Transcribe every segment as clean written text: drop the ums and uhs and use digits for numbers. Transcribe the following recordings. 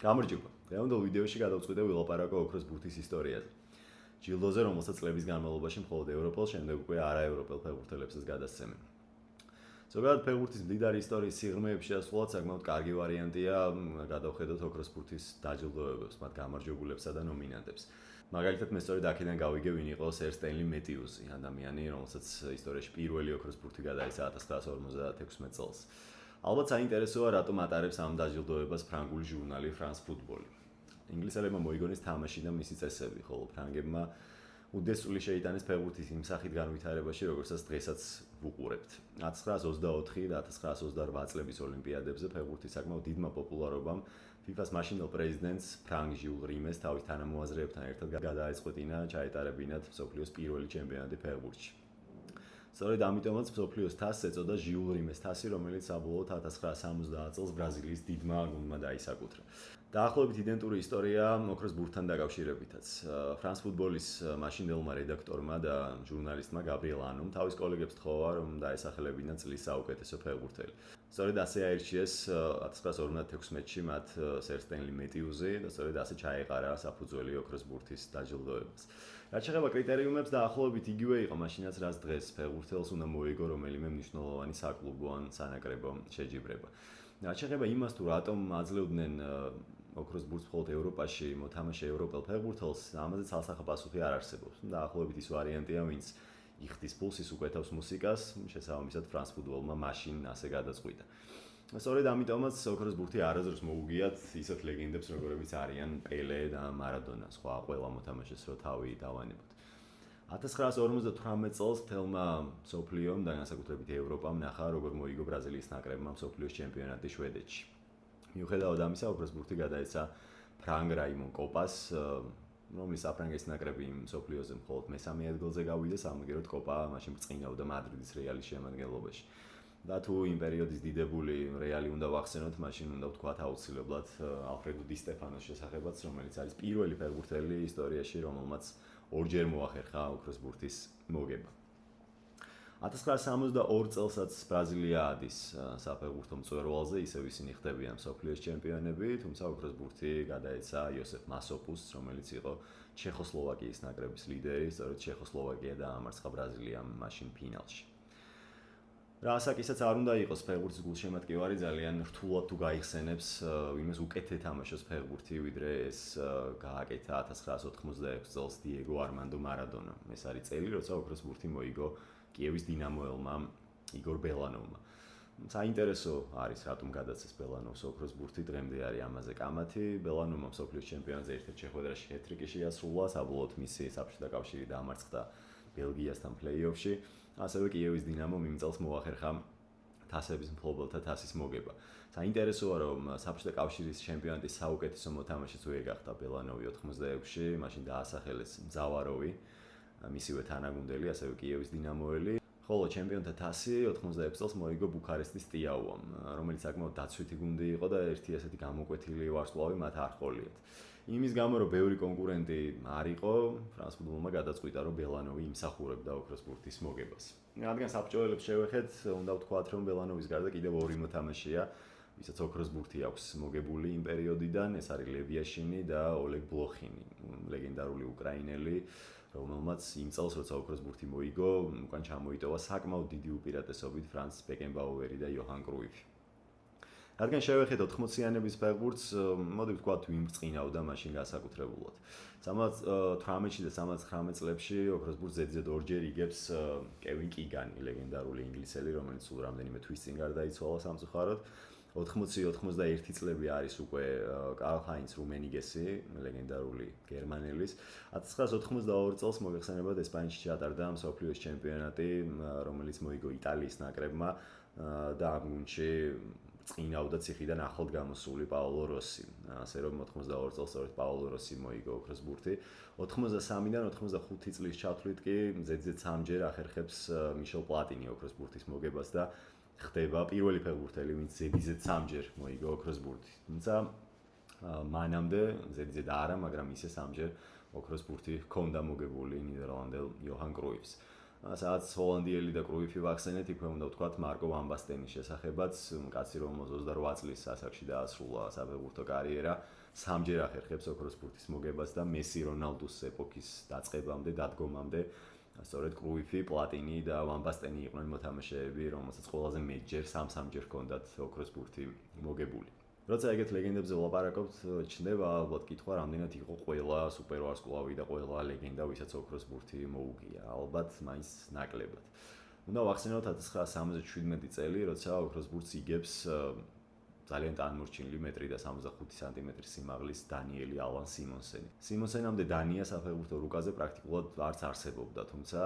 გამარჯობა. დღევანდელ ვიდეოში გადავწყვიტე ვილაპარაკო ოქროს ბურთის ისტორიაზე. ჯილდოზე, რომელსაც წლების განმავლობაში მხოლოდ ევროპელ, შემდეგ უკვე არაევროპელ ფეხბურთელებსაც გადასცემენ. ზოგადად ფეხბურთის მდიდარი ისტორიის სიღრმეებში ასულად საკმაოდ კარგი ვარიანტია გადავხედოთ ოქროს ბურთის დაჯილდოებებს, მათ გამარჯვებულებსა და ნომინანტებს. მაგალითად, მე სწორედ აქედან გავიგე, ვინ იყო სერ სტენლი მეტიუსი, ადამიანი, რომელსაც ისტორიაში პირველი ოქროს ბურთი გადაეცა 1956 წელს. ალბათ საინტერესოა, რატომ ატარებს ამ დაჯილდოებას ფრანგული ჟურნალი France Football. ინგლისელებმა მოიგონეს თამაში და მისი წესები, ხოლო ფრანგებმა უდესტული შეიტანეს ფეხბურთის იმ სახით განვითარებაში, როგორცაც დღესაც ვუყურებთ. 1924 და 1928 წლების ოლიმპიადებზე ფეხბურთის საკმაოდ დიდმა პოპულარობამ FIFA-ს მაშინდელ პრეზიდენტს ფრანგ ჟიულ რიმეს თავის თანამოაზრეებთან ერთად გადაეწყვეტინა ჩაეტარებინათ მსოფლიოს პირველი ჩემპიონატი ფეხბურთში. სწორედ ამიტომაც მსოფლიოს თასს ეწოდა ჟიულ რიმეს თასი, რომელიც საბოლოოდ 1970 წელს ბრაზილიის დიდმა გუნდმა დაისაკუთრა. დაახლოებით იდენტური ისტორია ოქროს ბურთთან დაკავშირებითაც. France Football-ის მაშინდელმა რედაქტორმა და ჟურნალისტმა გაბრიელ ანომ თავის კოლეგებს თხოვა, რომ დაესახელებინათ წლის საუკეთესო ფეხბურთელი. სწორედ ასე აირჩიეს 1956-ში მათ სერ სტენლი მეტიუსი და სწორედ ასე ჩაეყარა საფუძველი ოქროს ბურთის დაჯილდოებას. რაც შეეხება კრიტერიუმებს, დაახლოებით იგივე იყო მაშინაც, რაც დღეს ფეხბურთელს უნდა მოიგო რომელიმე მნიშვნელოვანი საკლუბო ან სანაკრებო შეჯიბრება. რაც შეეხება იმას, თუ რატომ აძლევდნენ ოქროს ბურთს მხოლოდ ევროპაში მოთამაშე ევროპელ ფეხბურთელს, ამაზე ცალსახა პასუხი არ არსებობს. დაახლოებით ის ვარიანტია, ვინც იხდის ფულს, ის უკეთავს მუსიკას, შესაბამისად France Football-მა მაშინ ასე გადაწყვიტა. სწორედ ამიტომაც ოქროს ბურთი არასდროს მოუგიათ ისეთ ლეგენდებს, როგორებიც არიან პელე და მარადონა, სხვა ყველა მოთამაშეს რო თავი დავანებოთ. 1958 წელს მთელმა მსოფლიომ და განსაკუთრებით ევროპამ ნახა, როგორ მოიგო ბრაზილიის ნაკრებმა მსოფლიოს ჩემპიონატი შვედეთში. მიუხედავად ამისა, ოქროს ბურთი გადაეცა ფრანგ რაიმონ კოპას, რომლის საფრანგეთის ნაკრები მსოფლიოზე მხოლოდ მესამე ადგილზე გავიდა, სამაგიეროდ კოპა მაშინ ბრწყინავდა მადრიდის რეალის შემადგენლობაში. და თუ იმ პერიოდის დიდებული რეალი უნდა ვახსენოთ, მაშინ უნდა ვთქვათ აუცილებლად ალფრედო დი სტეფანოს შესახებაც, რომელიც არის პირველი ფეხბურთელი ისტორიაში, რომელმაც ორჯერ მოახერხა ოქროს ბურთის მოგება. 1962 წელსაც ბრაზილია ადის საფეხბურთო მწვერვალზე, ისევ ისინი ხდებიან მსოფლიოს ჩემპიონები, თუმცა ოქროს ბურთი გადაეცა იოსებ მასოპუს, რომელიც იყო ჩეხოსლოვაკიის ნაკრების ლიდერი, სწორედ ჩეხოსლოვაკია დაამარცხა ბრაზილიამ მაშინ ფინალში. რა ასაკისაც არ უნდა იყოს ფეხბურთის გულშემატკივარი, ძალიან რთულად თუ გაიხსენებს იმას უკეთ ეთამაშოს ფეხბურთი, ვიდრე ეს გააკეთა 1986 წელს დიეგო არმანდო მარადონამ. ეს არის წელი, როცა ოქროს ბურთი მოიგო კიევის დინამოელმა იგორ ბელანოვმა. საინტერესო არის, რატომ გადაცეს ბელანოვს ოქროს ბურთი, დღემდე არის ამაზე კამათი. ბელანოვმა მსოფლიოს ჩემპიონატზე ერთ-ერთ შეხვედრაში ჰეტრიკი შეასრულა, საბოლოოდ მისი საბჭოთა კავშირი დაამარცხა ბელგიასთან პლეი-ოფში. ასევე კიევის დინამომ იმ წელს მოახერხა თასების მფლობელთა თასის მოგება. საინტერესოა, რომ საბჭოთა კავშირის ჩემპიონატის საუკეთესო მოთამაშეც ვერ გახდა ბელანოვი 86-ში, მაშინ დაასახელეს მძავაროვი, მისივე თანაგუნდელი, ასევე კიევის დინამოელი. ხოლო ჩემპიონთა თასი 86 წელს მოიგო ბუქარესტის სტიაუამ, რომელიც საკმაოდ დაცვითი გუნდი იყო და ერთი ასეთი გამოკვეთილი ვარსკვლავი მათ არ ჰყოლიათ. იმის გამო, რომ ბევრი კონკურენტი არ იყო, France Football-მა გადაწყვიტა, რომ ბელანოვი იმსახურებდა ოქროს ბურთის მოგებას. რადგან საბჭოელებს შევეხეთ, უნდა ვთქვათ, რომ ბელანოვის გარდა კიდევ ორი მოთამაშეა, ვისაც ოქროს ბურთი აქვს მოგებული იმ პერიოდიდან, ეს არის ლევ იაშინი და ოლეგ ბლოხინი, ლეგენდარული უკრაინელი, რომელმაც იმ წელს, როცა ოქროს ბურთი მოიგო, უკან ჩამოიტოვა საკმაოდ დიდი უპირატესობით ფრანც ბეკენბაუერი და იოჰან კრუიფი. რადგან შევეხეთ 80-იანების ფეხბურთს, მოდი ვთქვათ, ვინ ბრწყინავდა მაშინ განსაკუთრებულად. 18-ში და 19 წლებში ოქროს ბურთს ზედიზედ ორჯერ იგებს კევინ კიგანი, ლეგენდარული ინგლისელი, რომელიც სულ რამდენიმე თვის წინ გარდაიცვალა სამწუხაროდ. 80-91 წლები არის უკვე კარლ ჰაინც რუმენიგესი, ლეგენდარული გერმანელის. 1982 წელს მოგეხსენებათ ესპანეთში ჩატარდა მსოფლიოს ჩემპიონატი, რომელიც მოიგო იტალიის ნაკრებმა და ამ გუნდში წინავდა ციხიდან ახლად გამოსული პაოლო როსი. ასე რომ 82 წელს სწორედ პაოლო როსი მოიგო ოქროს ბურთი. 83-დან 85 წლის ჩათვლით კი ზედიზედ 3-ჯერ ახერხებს მიშელ პლატინი ოქროს ბურთის მოგებას და ხდება პირველი ფეხბურთელი, ვინც ზედიზედ 3-ჯერ მოიგო ოქროს ბურთი. თუმცა მანამდე ზედიზედ არა, მაგრამ ისე 3-ჯერ ოქროს ბურთი ჰქონდა მოგებული ნიდერლანდელ იოჰან კრუიფს. სადაც ჰოლანდიელი და კრუიფი ვახსენეთ, იქვე უნდა ვთქვათ მარკო ვან ბასტენის შესახებაც, კაცი რომელს 28 წლის ასაკში დაასრულა საფეხბურთო კარიერა, სამჯერ ახერხებს ოქროს ბურთის მოგებას და მესი რონალდუს ეპოქის დაწყებამდე, დადგომამდე სწორედ კრუიფი, პლატინი და ვან ბასტენი იყვნენ მოთამაშეები, რომელსაც ყველაზე მეტჯერ, სამ-სამჯერ ჰქონდათ ოქროს ბურთი მოგებული. როცა ეგეთ ლეგენდებზე ვლაპარაკობთ, ჩნდება ალბათ კითხვა, რამდენად იყო ყველა სუპერვარსკვლავი და ყველა ლეგენდა, ვისაც ოქროს ბურთი მოუგია. ალბათ მაინც ნაკლებად. უნდა ვახსენოთ 1977 წელი, როცა ოქროს ბურთს იგებს ძალიან ტანმორჩენილი 1.65 სანტიმეტრის სიმაღლის დანიელი ალან სიმონსენი. სიმონსენამდე დანია საფეხბურთო რუკაზე პრაქტიკულად არც არსებობდა, თუმცა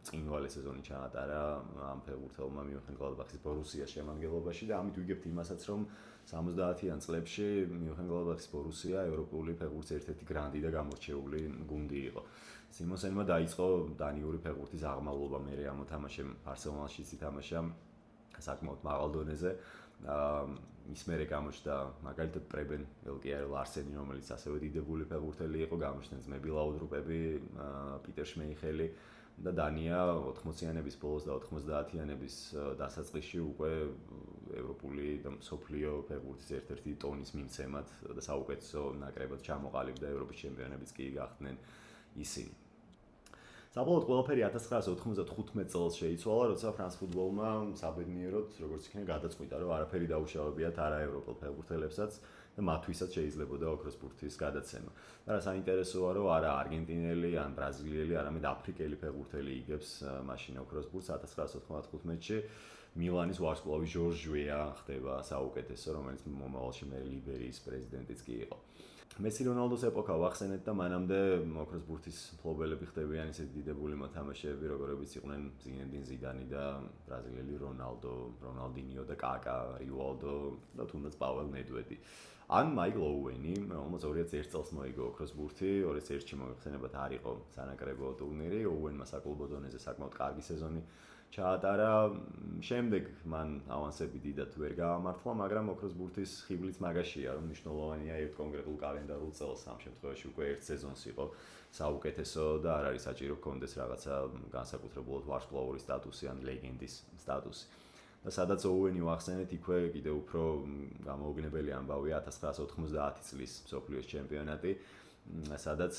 წინვალე სეზონი ჩაატარა ამ ფეხბურთელმა მიუნხენ-გლადბახის ბორუსიას შემადგენლობაში და ამით ვიგებთ იმასაც, რომ 70-იან წლებში მიუნხენ-გლადბახის ბორუსია ევროპული ფეხბურთის ერთ-ერთი გრანდი და გამორჩეული გუნდი იყო. სიმონსენმა დაიწყო დანიური ფეხბურთის აღმავლობა, მერე ამ მოთამაშემ არსენალშიც ითამაშა საკმაოდ მაღალ დონეზე. მის მერე გამოჩნდა მაგალითად პრებენ ელკიარ ლარსენი, რომელიც ასევე დიდებული ფეხბურთელი იყო, გამოჩნდნენ ძმები ლაუდრუპები, პიტერ შმეიხელი და დანია 80-იანების ბოლოს და 90-იანების დასაწყისში უკვე ევროპული და მსოფლიო ფეხბურთის ერთ-ერთი ტონის მიმცემად და საუკეთესო ნაკრებად ჩამოყალიბდა ევროპის ჩემპიონებიც კი გახდნენ ისინი. საბოლოოდ ყველაფერი 1995 წელს შეიცვალა, როცა ფრანს ფუტბოლმა საბედნიეროდ, როგორც იქნება გადაწყვიტა, რომ არაფერი დაუშავებიათ არაევროპელ ფეხბურთელებსაც და მათთვისაც შეიძლებოდა ოქროს ბურთის გადაცემა. და საინტერესოა, რომ არა არგენტინელი, ან ბრაზილიელი, არამედ აფრიკელი ფეხბურთელი იგებს მაშინ ოქროს ბურთს 1995-ში. მილანის ვარსკვლავი ჟორჟ ჟუეა ხდება საუკეთესო, რომელიც მომავალში მე ლიბერიის პრეზიდენტიც კი იყო. მესი რონალდუს ეპოქა ვახსენეთ და მანამდე ოქროს ბურთის მფლობელები ხდებიან ისეთი დიდებული მოთამაშეები, როგორებიც იყვნენ ზინედინ ზიდანი და ბრაზილიელი რონალდო, რონალდინიო და კაკა, რივალდო და თუნდაც პაველ ნედვედი. ან მაიკლ ოუენი, რომელიც 2001 წელს მოიგო ოქროს ბურთი, 2001-ში მოიხსენებათ არ იყო სანაკრებო ტურნირი, ოუენმა საკლუბო დონეზე საკმაოდ კარგი სეზონი ჩაატარა. შემდეგ მან ავანსები დიდად ვერ გაამართლა, მაგრამ ოქროს ბურთის ხიბლიც მაგაშია, რომ მნიშვნელოვანია ერთ კონკრეტულ კალენდარულ წელს, ამ შემთხვევაში უკვე ერთ სეზონს იყო საუკეთესო და არ არის საჭირო ჰქონდეს რაღაცა განსაკუთრებულად ვარსკვლავური სტატუსი ან ლეგენდის სტატუსი. და სადაც ოუენი ვახსენეთ, იქვე კიდევ უფრო გამოუგნებელი ამბავია 1990 წლის მსოფლიოს ჩემპიონატი, სადაც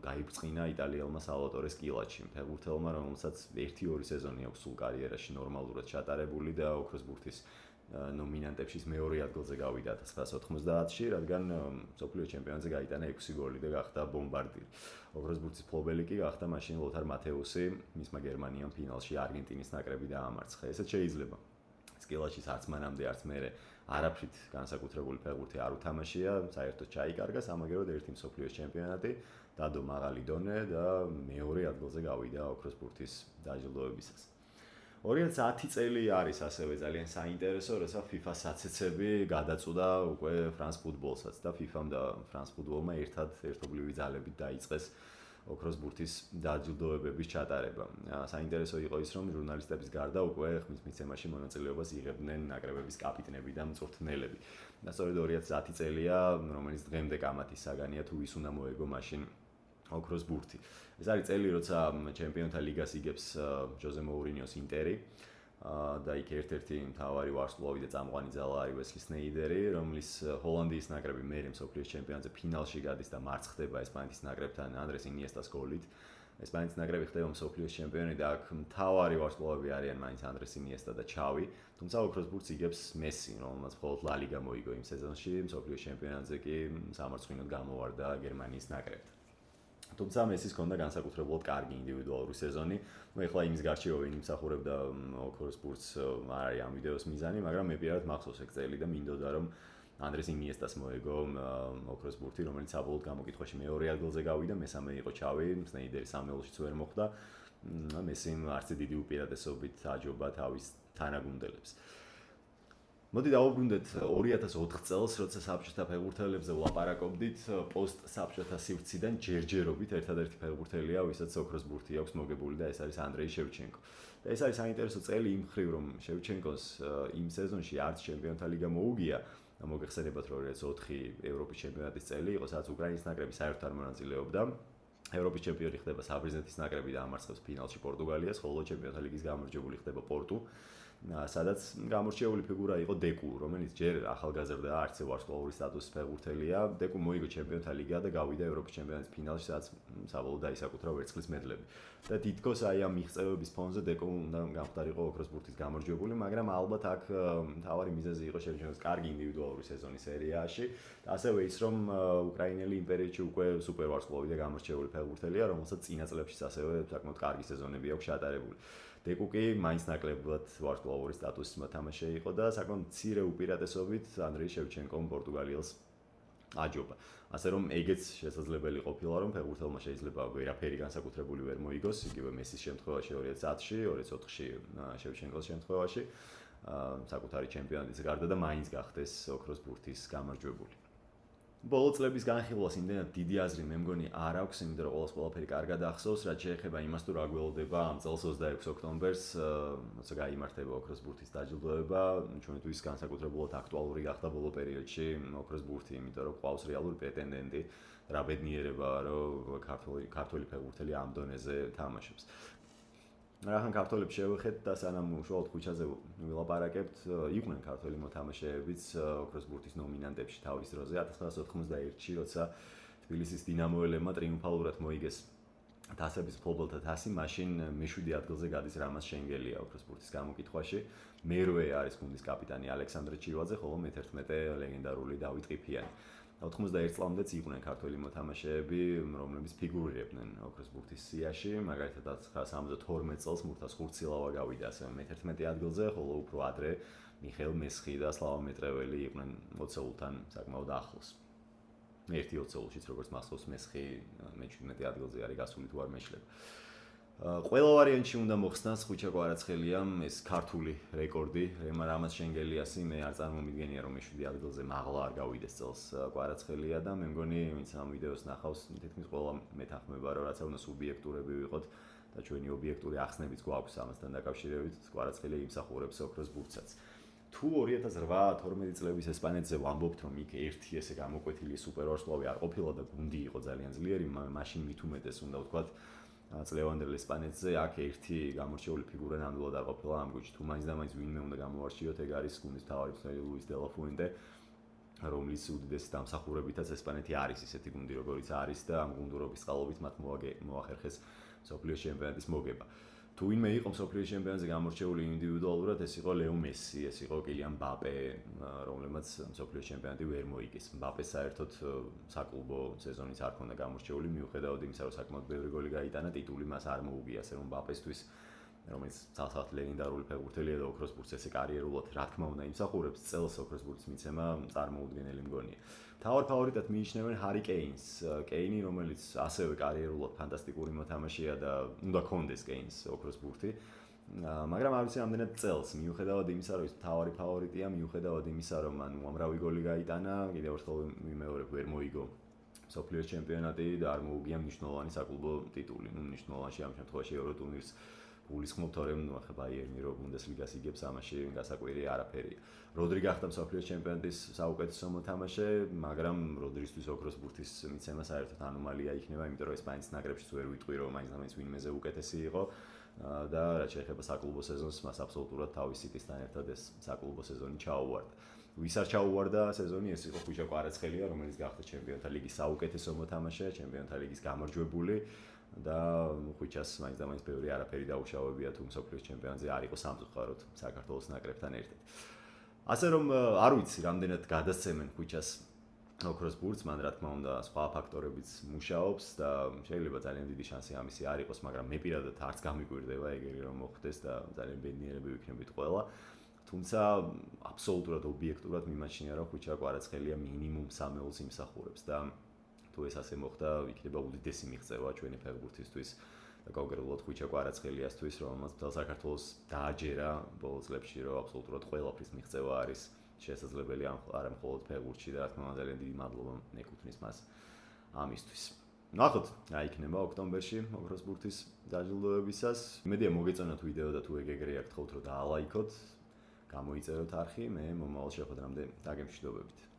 გაიბრძინა იტალიელმა სალვატორე სკილაჩი, ფეხბურთელმა, რომელსაც 1-2 სეზონი აქვს სულ კარიერაში ნორმალურად ჩატარებული და ოქროს ბურთის ნომინანტებში მეორე ადგილზე გავიდა 1990-ში, რადგან მსოფლიო ჩემპიონატზე გაიტანა 6 გოლი და გახდა ბომბარდირი. ოქროს ბურთის მფლობელი კი გახდა მაშინ ლოთარ მათეუსი, მისმა გერმანიამ ფინალში არგენტინის ნაკრები დაამარცხა. ესეც შეიძლება. სკილაჩის არც მანამდე არც მერე არაფრით განსაკუთრებული ფეხბურთი არ უთამაშია, საერთოდ ჩაიკარგა, სამაგეროდ ერთი მსოფლიოს ჩემპიონატი, დადო მაღალი დონე და მეორე ადგილზე გავიდა ოქროს ბურთის დაჯილდოებისას. 2010 წელი არის ასევე ძალიან საინტერესო, როცა FIFA საცეცები გადაწყვიტა უკვე ფრანს ფუტბოლსაც და FIFA-მ და ფრანს ფუტბოლმა ერთობლივი ძალებით დაიწყეს ოქროს ბურთის დაჯილდოებების ჩატარება. საინტერესო იყო ის, რომ ჟურნალისტების გარდა უკვე ხმის მიცემაში მონაწილეობას იღებდნენ ნაკრებების კაპიტნები და მწვრთნელები. და სწორედ 2010 წელია, რომელიც დღემდე კამათის საგანია თუ ვის უნდა მოეგო მაშინ ოქროს ბურთი. ეს არის წელი, როცა ჩემპიონთა ლიგას იგებს ჟოზე მოურინიოს ინტერი და იქ ერთ-ერთი მთავარი ვარსკვლავი და წამყვანი ძალა არის ვესლი სნეიდერი, რომლის ჰოლანდიის ნაკრები მერე მსოფლიოს ჩემპიონატზე ფინალში გადის და მარცხდება ესპანეთის ნაკრებთან ანდრეს ინიესტას გოლით. ესპანეთის ნაკრები ხდება მსოფლიოს ჩემპიონი და აქ მთავარი ვარსკვლავები არიან მაინც ანდრეს ინიესტა და ჩავი, თუმცა ოქროს ბურთს იგებს მესი, რომელმაც მხოლოდ ლა ლიგა მოიგო იმ სეზონში, მსოფლიოს ჩემპიონატზე კი სამარცხინოდ გამოვარდა გერმანიის ნაკრებთან. თუმცა მესის ჰქონდა განსაკუთრებულად კარგი ინდივიდუალური სეზონი. ეხლა იმის გარშეო ვინ იმსახურებდა ოქროს ბურთს არ არის ამ ვიდეოს მიზანი, მაგრამ მე პირადად მახსოვს ეგ წელი და მინდოდა რომ ანდრეს ინიესტას მოეგო ოქროს ბურთი, რომელიც საბოლოოდ გამოკითხვაში მეორე ადგილზე გავიდა, მესამე იყო ჩავი, სნეიდერი სამეულშიც ვერ მოხვდა. მესიმ არც დიდი უპირატესობით აჯობა თავის თანაგუნდელებს. მოდი დავუბრუნდეთ 2004 წელს, როცა საბჭოთა ფეხბურთელებზე ვლაპარაკობდით, პოსტ საბჭოთა სივრციდან ჯერჯერობით ერთადერთი ფეხბურთელია, ვისაც ოქროს ბურთი აქვს მოგებული და ეს არის ანდრეი შევჩენკო. და ეს არის საინტერესო წელი იმ მხრივ, რომ შევჩენკოს იმ სეზონში არც ჩემპიონთა ლიგა მოუგია, მოგეხსენებათ, რომ 2004 ევროპის ჩემპიონატის წელი იყო, სადაც უკრაინის ნაკრები საერთოდ არ მონაწილეობდა. ევროპის ჩემპიონი ხდება საბრიზნეთის ნაკრები და ამარცხებს ფინალში პორტუგალიას, ხოლო ჩემპიონთა ლიგის გამარჯვებული ხდება პორტუ. სადაც გამორჩეული ფიგურა იყო დეკუ, რომელიც ჯერ ახალგაზრდა არც ვარსკვლავური სტატუსის ფეხბურთელია. დეკუ მოიგო ჩემპიონთა ლიგა და გავიდა ევროპის ჩემპიონატის ფინალში, სადაც საბოლოოდ დაისაკუთრა ვერცხლის მედლები. და თითქოს აი ამ მიღწევების ფონზე დეკუ უნდა გამختارიყო ოქროს ბურთის გამარჯვებული, მაგრამ ალბათ აქ მთავარი მიზეზი იყო შეჩეროს კარგი ინდივიდუალური სეზონის სერიაში. ასევე ის რომ უკრაინელი იმპერიებში უკვე სუპერ ვარსკვლავი და გამორჩეული ფეხბურთელია, რომელსაც წინა წლებშიც ასევე საკმაოდ კარგი სეზონები აქვს ჩატარებული. დეკუ კი მაინც ნაკლებად ვარსკვლავური სტატუსის მოთამაშე იყო და საკმაოდ მცირე უპირატესობით ანდრეი შევჩენკომ პორტუგალიელს აჯობა. ასე რომ ეგეც შესაძლებელი ყოფილა, რომ ფეხბურთელმა შეიძლება ვერაფერი განსაკუთრებული ვერ მოიგოს, იგივე მესის შემთხვევაში 2010-ში, 2004-ში შევჩენკოს შემთხვევაში, საკუთარი ჩემპიონატის გარდა და მაინც გახდეს ოქროს ბურთის გამარჯვებული. ბოლო წლების განხილვას იმდენად დიდი აზრი მე მგონი არ აქვს, იმიტომ რომ ყველაფერი კარგად ახსოვს, რაც შეეხება იმას თუ რა გველოდება ამ წელს 26 ოქტომბერს, როცა გაიმართება ოქროს ბურთის დაჯილდოება, ჩვენთვის განსაკუთრებულად აქტუალური გახდა ბოლო პერიოდში ოქროს ბურთი, იმიტომ რომ ყავს რეალური პრეტენდენტი, რა ბედნიერებაა, რომ ქართველი ფეხბურთელი ამ დონეზე თამაშობს. რახან ქართველებს შევეხეთ და სანამ უშუალოდ ქუჩაზე ვილაპარაკებთ, იყვნენ ქართველი მოთამაშეებიც ოქროს ბურთის ნომინანტებში თავის დროზე 1991-ში, როცა თბილისის დინამოელებმა ტრიუმფალურად მოიგეს თასების მფლობელთა თასი, მაშინ მე-7 ადგილზე გადის რამაზ შენგელია ოქროს ბურთის გამოკითხვაში. მერვე არის გუნდის კაპიტანი ალექსანდრე ჩირვაძე, ხოლო მე-11 ლეგენდარული დავით ყიფიანი. 91 წლამდეც იყვნენ ქართველი მოთამაშეები, რომლებიც ფიგურირებდნენ ოქროს ბურთის სიაში, მაგალითად 1972 წელს მურთაზ ხურცილავა გავიდა ასევე მე-11 ადგილზე, ხოლო უფრო ადრე მიხეილ მესხი და სლავა მეტრეველი იყვნენ ოცეულთან საკმაოდ ახლოს. ერთი ოცეულშიც როგორც მახსოვს მესხი მე-17 ადგილზე არის გასული თუ არ მეშლება. ყველა ვარიანტში უნდა მოხსნას ხუჩა კვარაცხელიამ ეს ქართული რეკორდი, რამაზ შენგელიასი, მე არ წარმომიდგენია რომ მე-7 ადგილზე მაღლა არ გავიდეს წელს კვარაცხელია და მე მგონი ვინც ამ ვიდეოს ნახავს, თითქმის ყველა მეთანხმება რომ რაც უნდა სუბიექტურები ვიყოთ და ჩვენი ობიექტური ახსნებიც გვაქვს ამასთან დაკავშირებით, კვარაცხელია იმსახურებს ოქროს ბურთსაც. თუ 2008-12 წლების ესპანეთზე ვამბობთ, რომ იქ ერთი ესე გამოკვეთილი სუპერვარსკვლავი არ ყოფილა და გუნდი იყო ძალიან ძლიერი, მაშინ მით უმეტეს უნდა ვთქვათ წლევანდელ ესპანეთზე აქ ერთი გამორჩეული ფიგურა ნამდვილად არ ყოფილა ამ გუნდში. თუ მაინც ვინმე უნდა გამოვარჩიოთ, ეგ არის გუნდის მთავარი მწვრთნელი ლუის დე ლა ფუენტე, რომლის უდიდესი დამსახურებითაც ესპანეთი არის ისეთი გუნდი, როგორიც არის და ამ გუნდურობის წყალობით მათ მოახერხეს მსოფლიოს ჩემპიონატის მოგება. თუ ვინმე იყო მსოფლიოს ჩემპიონატზე გამორჩეული ინდივიდუალურად, ეს იყო ლეო მესი, ეს იყო კილიან მბაპე, რომლებმაც მსოფლიოს ჩემპიონატი ვერ მოიგეს. მბაპეს საერთოდ საკლუბო სეზონიც არ ქონდა გამორჩეული, მიუხედავად იმისა, რომ საკმაოდ ბევრი გოლი გაიტანა, ტიტული მას არ მოუგია, ასე რომ მბაპესთვის, რომელიც ცალსახად ლეგენდარული ფეხბურთელია და ოქროს ბურთს ესე კარიერულად, რა თქმა უნდა, იმსახურებს, წელს ოქროს ბურთის მიცემა წარმოუდგენელი მგონია. მთავარ ფავორიტად მიიჩნევენ ჰარი კეინს, კეინი, რომელიც ასევე კარიერულად ფანტასტიკური მოთამაშეა და უნდა კონდეს კეინს ოქროს ბურთი. მაგრამ არ ვიცი ამდენად წელს, მიუხედავად იმისა, რომ ის მთავარი ფავორიტია, მიუხედავად იმისა, რომ მან უამრავი გოლი გაიტანა, კიდევ ერთხელ ვიმეორებ, ვერ მოიგო მსოფლიოს ჩემპიონატი და არ მოუგია მნიშვნელოვანი საკლუბო ტიტული. მნიშვნელოვანში ამ შემთხვევაში ევროტურნირს გულისხმობ, თორემ ახლა ბაიერნი რო ბუნდესლიგას იგებს, ამაში გასაკვირი არაფერია. როდრი გახდა მსოფლიოს ჩემპიონატის საუკეთესო მოთამაშე, მაგრამ როდრისთვის ოქროს ბურთის მიცემა საერთოდ ანომალია იქნება, იმიტომ რომ ესპანეთის ნაკრებშიც ვერ ვიტყვი, რომ მაინც ვინმეზე უკეთესი იყო და რაც შეეხება საკლუბო სეზონს, მას აბსოლუტურად თავის სიტისთან ერთად ეს საკლუბო სეზონი ჩაუვარდა. ვის არ ჩაუვარდა სეზონი, ეს იყო ხუჩა კვარაცხელია, რომელიც გახდა ჩემპიონთა ლიგის საუკეთესო მოთამაშე, ჩემპიონთა ლიგის გამარჯვებული და ხუჩას მაინც ბევრი არაფერი დაუშავებია თუ მსოფლიოს ჩემპიონატზე არ იყო სამწუხაროდ საქართველოს ნაკრებთან ერთად. ასე რომ არ ვიცი, რამდენად გადასცემენ ხუჩას ოქროს ბურთს, მან რა თქმა უნდა სხვა ფაქტორებიც მუშაობს და შეიძლება ძალიან დიდი შანსი ამისი არ იყოს, მაგრამ მე პირადად არც გამიკვირდება ეგერი რომ მოხდეს და ძალიან ბედნიერები ვიქნებით ყველა. თუმცა აბსოლუტურად ობიექტურად მიმაჩნია, რომ ხუჩა კვარაცხელია მინიმუმ 3 ოლს იმსახურებს და თუ ეს ასე მოხდა, იქნება უდიდესი მიღწევა ჩვენი ფეხბურთისთვის და კონკრეტულად ხუჩა კვარაცხელიასთვის, რომელმაც მთელ საქართველოს დააჯერა ბოლო წლებში, რომ აბსოლუტურად ყველაფრის მიღწევა არის შესაძლებელი არა მხოლოდ ფეხბურთში და რა თქმა უნდა ძალიან დიდი მადლობა ეკუთვნის მას ამისთვის. ნახოთ, რა იქნება ოქტომბერში ოქროს ბურთის დაჯილდოებისას. იმედია მოგეწონათ ვიდეო და თუ ეგრე აქ გთხოვთ რომ დაალაიქოთ, გამოიწეროთ არხი, მე მომავალ შეხვედრამდე დაგემშვიდობებით.